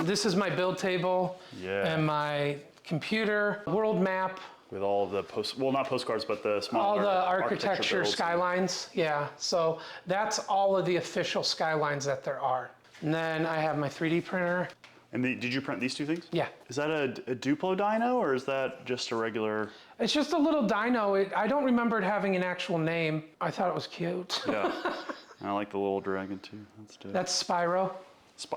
This is my build table and my computer, world map. With all the not postcards, but the smaller all the architecture skylines. Yeah, so that's all of the official skylines that there are. And then I have my 3D printer. And did you print these two things? Yeah. Is that a Duplo dyno, or is that just a regular? It's just a little dyno. I don't remember it having an actual name. I thought it was cute. Yeah. I like the little dragon too. That's dope. That's Spyro.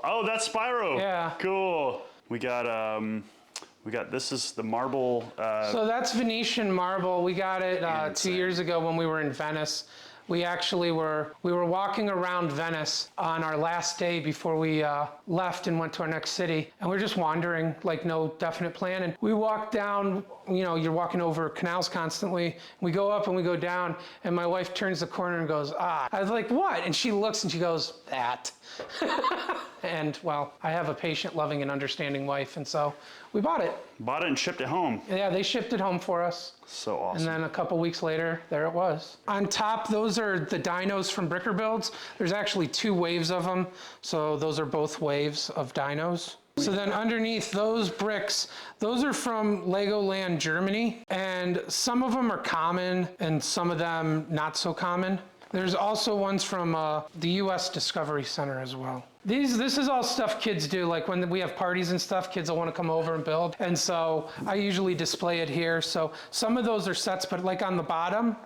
Oh, that's Spyro. Yeah. Cool. We got this is the marble. So that's Venetian marble. We got it 2 years ago when we were in Venice. We actually were walking around Venice on our last day before we left and went to our next city. And we're just wandering, like no definite plan. And we walked down, you know, you're walking over canals constantly. We go up and we go down, and my wife turns the corner and goes, ah. I was like, what? And she looks and she goes, that. And well, I have a patient, loving, and understanding wife, and so we bought it. Bought it and shipped it home. Yeah, they shipped it home for us. So awesome. And then a couple weeks later, there it was. On top, those are the dynos from Bricker Builds. There's actually 2 waves of them, so those are both waves of dynos. So then underneath those bricks, those are from Legoland Germany, and some of them are common and some of them not so common. There's also ones from the US Discovery Center as well. This is all stuff kids do, like when we have parties and stuff, kids will want to come over and build. And so I usually display it here. So some of those are sets, but like on the bottom,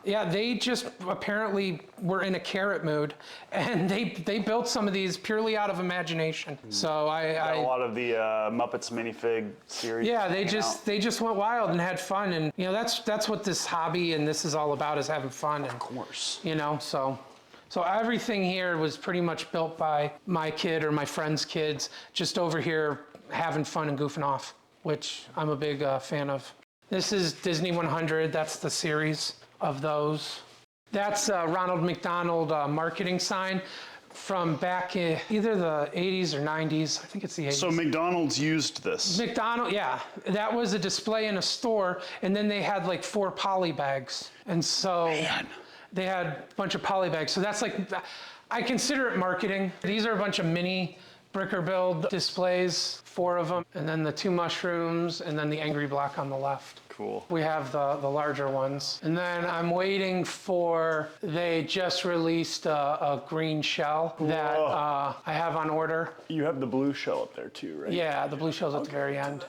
yeah, they just apparently were in a carrot mood, and they built some of these purely out of imagination. So a lot of the Muppets minifig series. Yeah, they just went wild and had fun, and you know that's what this hobby and this is all about, is having fun. And, of course. You know, so everything here was pretty much built by my kid or my friend's kids, just over here having fun and goofing off, which I'm a big fan of. This is Disney 100. That's the series of those. That's Ronald McDonald marketing sign from back in either the 80s or 90s. I think it's the 80s. So McDonald's used this. McDonald, yeah. That was a display in a store, and then they had like 4 poly bags. And so they had a bunch of poly bags. So that's like, I consider it marketing. These are a bunch of mini Bricker Build displays, 4 of them, and then the 2 mushrooms, and then the angry block on the left. Cool. We have the larger ones. And then I'm waiting for, they just released a green shell that I have on order. You have the blue shell up there too, right? Yeah, the blue shell's at the very end.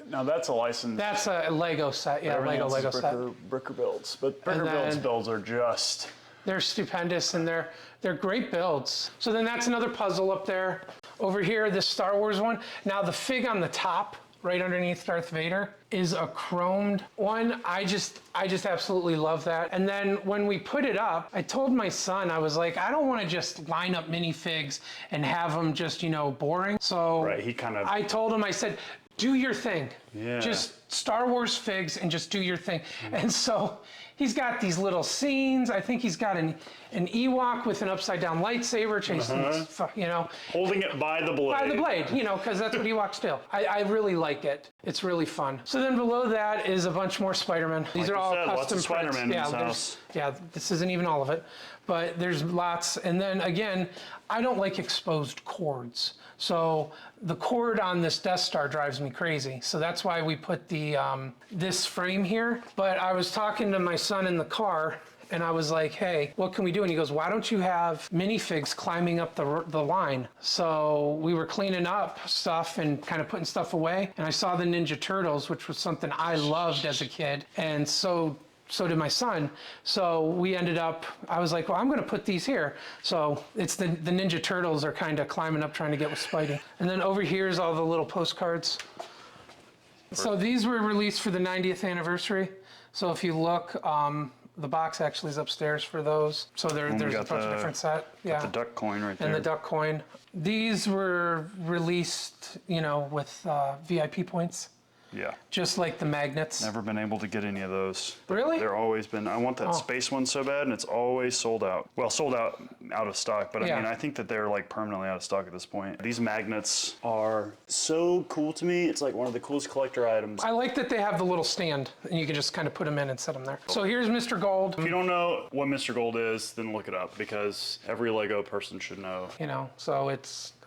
Now that's a license. That's a Lego set, yeah, Lego set. Bricker Builds, but Bricker Builds are just... They're stupendous, and they're great builds. So then that's another puzzle up there. Over here, this Star Wars one. Now the fig on the top, right underneath Darth Vader, is a chromed one. I just absolutely love that. And then when we put it up, I told my son, I was like, I don't want to just line up minifigs and have them just, you know, boring. So I told him, I said, do your thing. Yeah. Just Star Wars figs and just do your thing. And so he's got these little scenes. I think he's got an Ewok with an upside down lightsaber chasing, you know. Holding it by the blade. By the blade, you know, because that's what Ewoks do. I really like it. It's really fun. So then below that is a bunch more Spider-Man. These are all custom prints. Yeah, this isn't even all of it, but there's lots. And then again, I don't like exposed cords. So the cord on this Death Star drives me crazy. So that's why we put the this frame here. But I was talking to my son in the car, and I was like, hey, what can we do? And he goes, why don't you have minifigs climbing up the line? So we were cleaning up stuff and kind of putting stuff away. And I saw the Ninja Turtles, which was something I loved as a kid. And so did my son. So we ended up, I was like, well, I'm gonna put these here. So it's the Ninja Turtles are kind of climbing up trying to get with Spidey. And then over here is all the little postcards. So these were released for the 90th anniversary. So if you look, the box actually is upstairs for those. So there's a bunch of different set. Yeah. The duck coin right there. And the duck coin. These were released, you know, with VIP points. Yeah. Just like the magnets. Never been able to get any of those. Really? They're always been, I want that space one so bad, and it's always sold out. Well, sold out of stock, but I mean, I think that they're like permanently out of stock at this point. These magnets are so cool to me. It's like one of the coolest collector items. I like that they have the little stand, and you can just kind of put them in and set them there. So here's Mr. Gold. If you don't know what Mr. Gold is, then look it up, because every Lego person should know. You know, so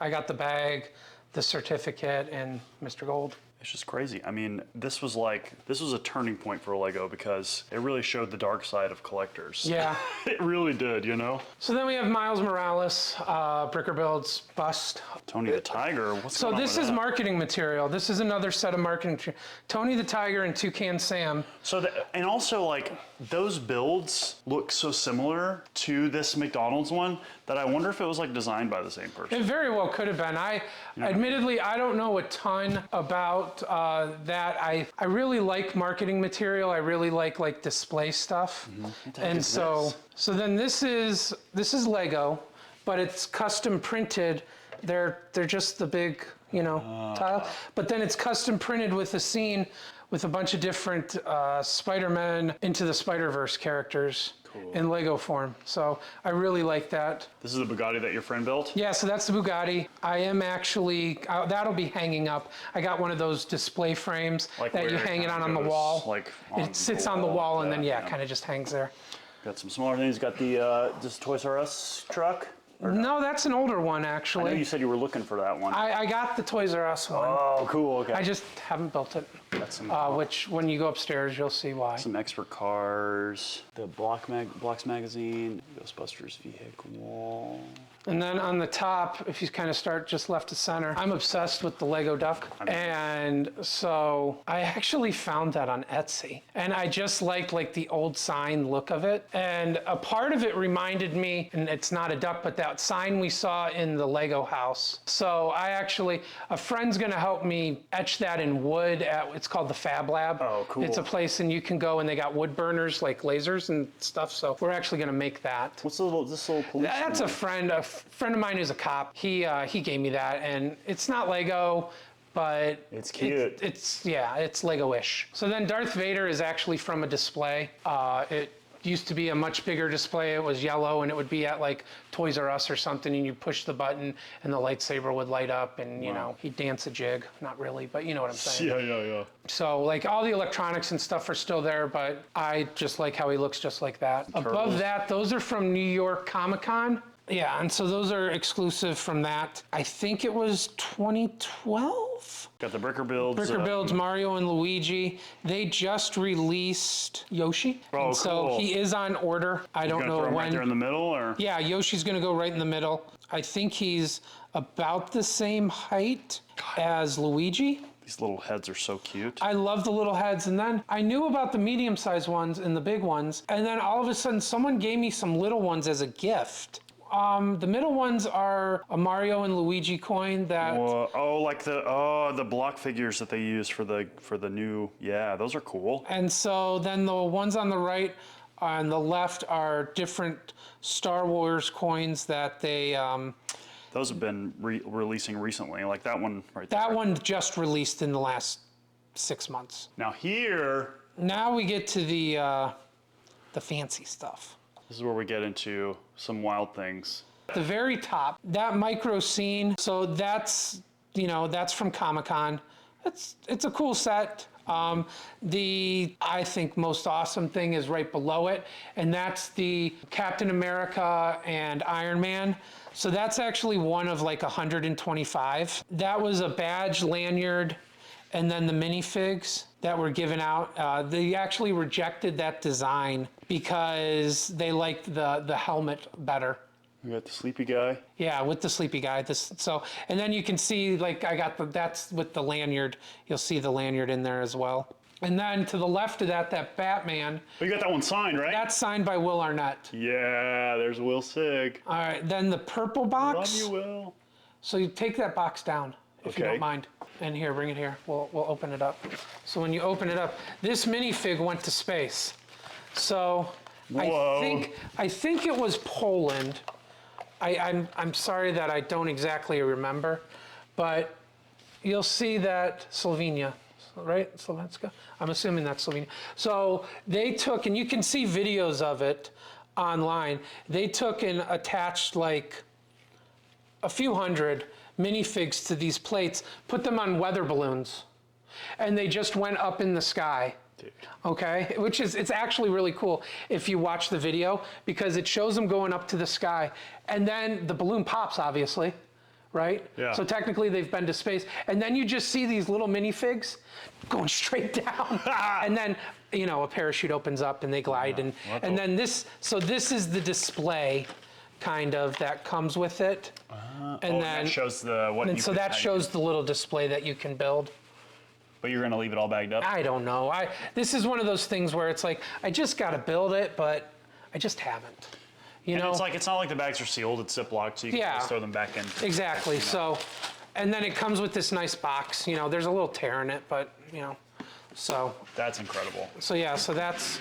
I got the bag, the certificate and Mr. Gold. It's just crazy. I mean, this was a turning point for Lego because it really showed the dark side of collectors. Yeah. It really did, you know? So then we have Miles Morales, Bricker Build's bust. Tony the Tiger, what's going on with So this is that? marketing material. This is another set of marketing material. Tony the Tiger and Toucan Sam. So, and also like those builds look so similar to this McDonald's one that I wonder if it was like designed by the same person. It very well could have been. Admittedly, I don't know a ton about that. I really like marketing material. I really like display stuff. Mm-hmm. And so then this is Lego, but it's custom printed. They're just the big, tile. But then it's custom printed with a scene with a bunch of different Spider-Man Into the Spider-Verse characters. Cool. In Lego form. So I really like that. This is the Bugatti that your friend built? Yeah, so that's the Bugatti. I am actually, that'll be hanging up. I got one of those display frames that you hang it on the wall. It sits on the wall and then, kind of just hangs there. Got some smaller things. Got the just Toys R Us truck? No, that's an older one, actually. I know you said you were looking for that one. I got the Toys R Us one. Oh, cool, okay. I just haven't built it. Got some, which, when you go upstairs, you'll see why. Some expert cars, the Blocks magazine, Ghostbusters vehicle. And then on the top, if you kind of start just left to center, I'm obsessed with the Lego duck. And so I actually found that on Etsy. And I just liked the old sign look of it. And a part of it reminded me, and it's not a duck, but that sign we saw in the Lego house. So a friend's gonna help me etch that in wood it's called the Fab Lab. Oh, cool. It's a place and you can go and they got wood burners, like lasers and stuff. So we're actually gonna make that. What's this little police? That's a friend of mine who's a cop. He gave me that, and it's not Lego, but it's cute. It's Lego-ish. So then Darth Vader is actually from a display. It used to be a much bigger display. It was yellow, and it would be at Toys R Us or something, and you push the button, and the lightsaber would light up, and he'd dance a jig. Not really, but you know what I'm saying. Yeah. So all the electronics and stuff are still there, but I just like how he looks just like that. Above that, those are from New York Comic-Con. Yeah, and so those are exclusive from that. I think it was 2012? Got the Bricker Builds. Bricker Builds, Mario and Luigi. They just released Yoshi. Oh, and so cool. he is on order. I don't know throw him when. Right there in the middle, or? Yeah, Yoshi's gonna go right in the middle. I think he's about the same height as Luigi. These little heads are so cute. I love the little heads. And then I knew about the medium-sized ones and the big ones. And then all of a sudden, someone gave me some little ones as a gift. The middle ones are a Mario and Luigi coin that. The block figures that they use for the new. Yeah, those are cool. And so then the ones on the right and the left are different Star Wars coins that they. Those have been releasing recently, like that one right there. That one just released in the last 6 months. Now here. Now we get to the fancy stuff. This is where we get into some wild things. At the very top, that micro scene, so that's from Comic-Con. It's a cool set. I think most awesome thing is right below it, and that's the Captain America and Iron Man. So that's actually one of 125. That was a badge, lanyard, and then the minifigs that were given out. They actually rejected that design because they liked the helmet better. We got the sleepy guy. Yeah, with the sleepy guy. And then you can see that's with the lanyard. You'll see the lanyard in there as well. And then to the left of that Batman. Oh, you got that one signed, right? That's signed by Will Arnett. Yeah, there's Will Sig. All right, then the purple box. Love you, Will. So you take that box down, if you don't mind. And here, bring it here. We'll open it up. So when you open it up, this minifig went to space. So whoa. I think it was Poland. I'm sorry that I don't exactly remember, but you'll see that Slovenia, right? Slovenska? I'm assuming that's Slovenia. So they took, and you can see videos of it online, they took and attached a few hundred minifigs to these plates, put them on weather balloons, and they just went up in the sky. Dude. Okay, it's actually really cool if you watch the video, because it shows them going up to the sky, and then the balloon pops, obviously, right? Yeah. So technically they've been to space. And then you just see these little minifigs going straight down. And then, you know, a parachute opens up and they glide. And then this is the display kind of that comes with it. And that shows the what. And so that shows the little display that you can build. But you're gonna leave it all bagged up? I don't know. This is one of those things where it's like, I just gotta build it, but I just haven't. You know? It's not like the bags are sealed, it's Ziploc, so you can just throw them back in. Exactly, you know. So, and then it comes with this nice box, you know, there's a little tear in it, but, you know, so. That's incredible. So yeah, so that's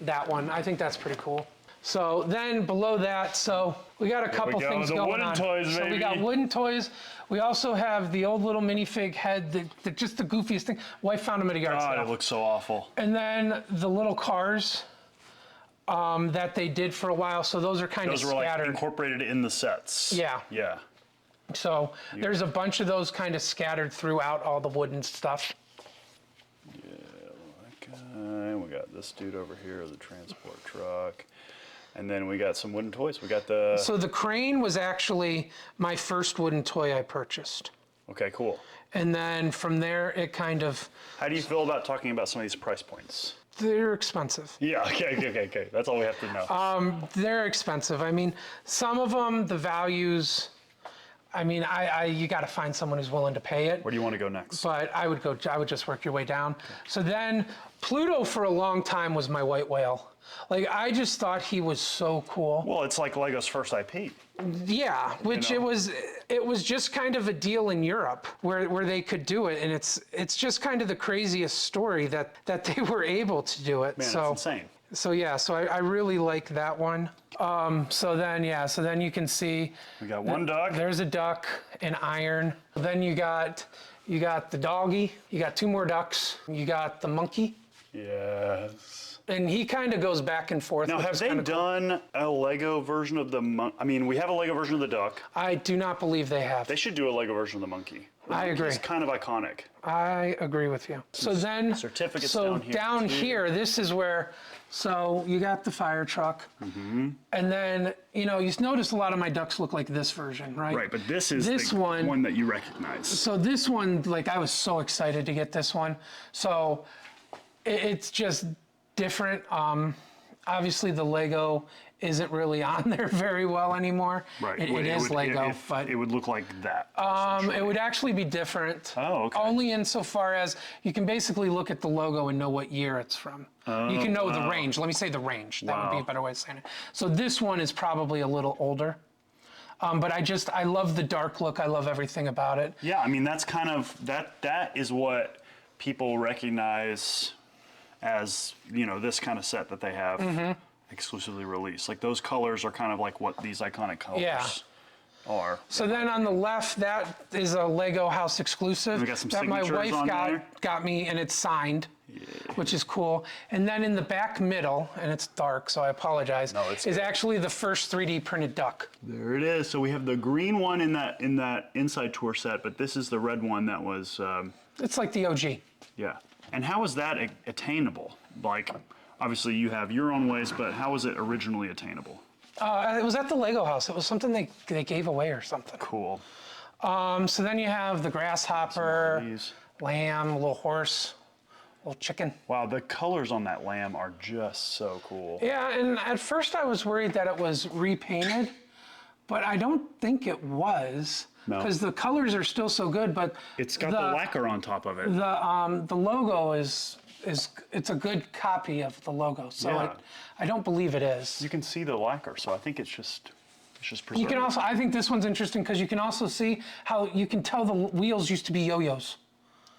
that one. I think that's pretty cool. So then below that, so we got a couple things going on. Toys, so we got wooden toys. We also have the old little minifig head, just the goofiest thing. Wife found them at a yard sale. God, it looks so awful. And then the little cars that they did for a while. So those are kind of scattered. Those were like incorporated in the sets. Yeah. Yeah. So there's a bunch of those kind of scattered throughout all the wooden stuff. Yeah, okay. We got this dude over here, the transport truck. And then we got some wooden toys. We got the... So the crane was actually my first wooden toy I purchased. Okay, cool. And then from there, it kind of... How do you feel about talking about some of these price points? They're expensive. Yeah, okay. That's all we have to know. They're expensive. I mean, some of them, the values... I mean, you got to find someone who's willing to pay it. Where do you want to go next? But I would just work your way down. Okay. So then Pluto for a long time was my white whale. Like, I just thought he was so cool. Well, it's like Lego's first IP. Yeah, which it was just kind of a deal in Europe where they could do it, and it's just kind of the craziest story that they were able to do it. Man, so it's insane. So yeah, so I really like that one. So then you can see we got one duck. There's a duck in iron. Then you got the doggy. You got two more ducks. You got the monkey. Yes. And he kind of goes back and forth. Now, have they done a Lego version of the monkey? I mean, we have a Lego version of the duck. I do not believe they have. They should do a Lego version of the monkey. I agree. It's kind of iconic. I agree with you. So then, certificates down here, this is where, so you got the fire truck, and then, you know, you notice a lot of my ducks look like this version, right? Right, but this is the one that you recognize. So this one, like, I was so excited to get this one. So it's just different. Obviously, the Lego isn't really on there very well anymore. Right. It is Lego, but it would look like that. It would actually be different. Oh, okay. Only insofar as you can basically look at the logo and know what year it's from. You can know the range. Let me say the range. That would be a better way of saying it. So this one is probably a little older. But I love the dark look. I love everything about it. Yeah, I mean, that's kind of, that is what people recognize as, you know, this kind of set that they have exclusively released. Like, those colors are kind of like what these iconic colors are. So then on the left, that is a Lego house exclusive we got some that my wife got me, and it's signed, which is cool. And then in the back middle, and it's dark, so I apologize, is actually the first 3D printed duck. There it is. So we have the green one in that inside tour set, but this is the red one that was... it's like the OG. Yeah. And how is that attainable? Like, obviously you have your own ways, but how was it originally attainable? It was at the Lego house. It was something they gave away or something. Cool. So then you have the grasshopper, lamb, little horse, little chicken. Wow, the colors on that lamb are just so cool. Yeah, and at first I was worried that it was repainted, but I don't think it was. Because the colors are still so good, but it's got the lacquer on top of it. The logo it's a good copy of the logo, so I don't believe it is. You can see the lacquer, so I think it's just preserved. You can also, I think this one's interesting because you can also see how you can tell the wheels used to be yo-yos.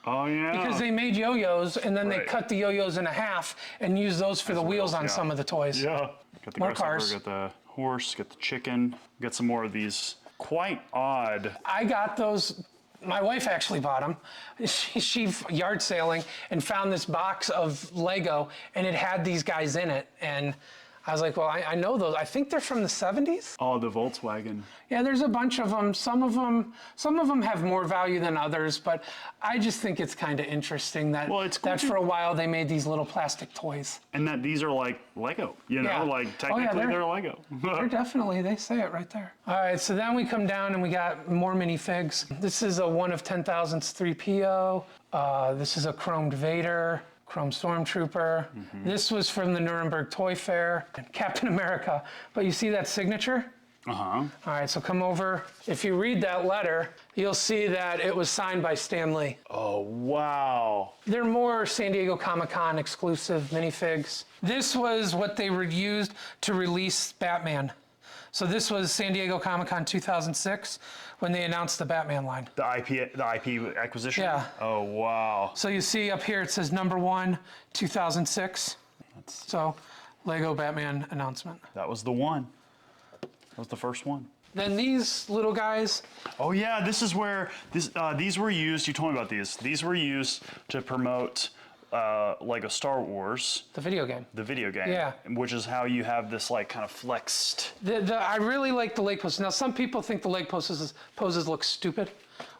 Oh yeah. Because they made yo-yos and then they cut the yo-yos in half and used those for the wheels on some of the toys. Yeah. Got the more cars. Got the horse. Got the chicken. Got some more of these. Quite odd. I got those. My wife actually bought them. She yard sailing and found this box of Lego, and it had these guys in it. And I was like, well, I know those. I think they're from the 70s. Oh, the Volkswagen. Yeah, there's a bunch of them. Some of them have more value than others, but I just think it's kind of interesting that Well, it's cool that for a while they made these little plastic toys. And that these are like Lego, you know, Yeah. like technically they're Lego. They're definitely, they say it right there. All right, so then we come down and we got more minifigs. This is a 1 of 10,000 3PO. This is a chromed Vader. Chrome Stormtrooper. This was from the Nuremberg Toy Fair. Captain America. But you see that signature? All right, so come over. If you read that letter, you'll see that it was signed by Stan Lee. Oh, wow. They're more San Diego Comic-Con exclusive minifigs. This was what they used to release Batman. So this was San Diego Comic-Con 2006 when they announced the Batman line. The IP acquisition? Yeah. Oh, wow. So you see up here it says #1, 2006. So Lego Batman announcement. That was the one. That was the first one. Then these little guys. Oh yeah, this is where these were used. You told me about these. These were used to promote Lego Star Wars, The video game. the video game. Yeah. Which is how you have this like kind of flexed. I really like the leg poses. Now some people think the leg poses look stupid,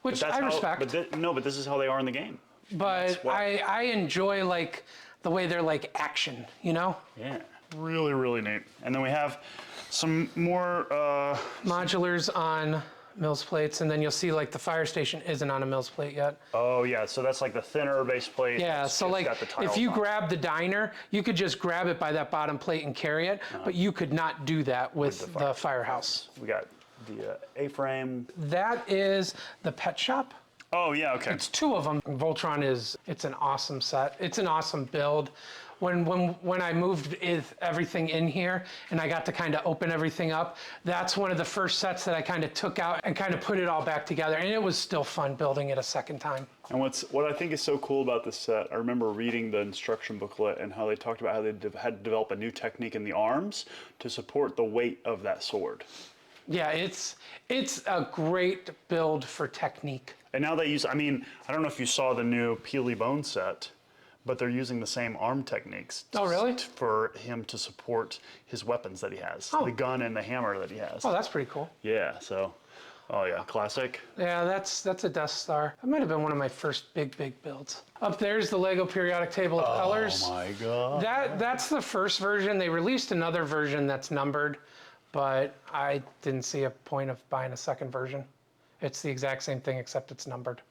which I respect. But this is how they are in the game. But I enjoy like the way they're like action, you know? Yeah. Really, really neat. And then we have some more modulars on Mills plates, and then you'll see like the fire station isn't on a Mills plate yet. Oh yeah, so that's like the thinner base plate. Yeah, so like if you grab the diner, you could just grab it by that bottom plate and carry it, but you could not do that with the firehouse. We got the A-frame. That is the pet shop. Oh yeah, okay. It's 2 of them. Voltron it's an awesome set. It's an awesome build. When I moved everything in here and I got to kind of open everything up, that's one of the first sets that I kind of took out and kind of put it all back together. And it was still fun building it a second time. And what I think is so cool about this set, I remember reading the instruction booklet and how they talked about how they had to develop a new technique in the arms to support the weight of that sword. Yeah, it's a great build for technique. And now they use, I mean, I don't know if you saw the new Peely Bone set, but they're using the same arm techniques. Oh, really? For him to support his weapons that he has. Oh. The gun and the hammer that he has. Oh, that's pretty cool. Yeah, so, oh yeah, classic. Yeah, that's a Death Star. That might have been one of my first big builds. Up there's the Lego periodic table of colors. Oh my God. That's the first version. They released another version that's numbered, but I didn't see a point of buying a second version. It's the exact same thing except it's numbered.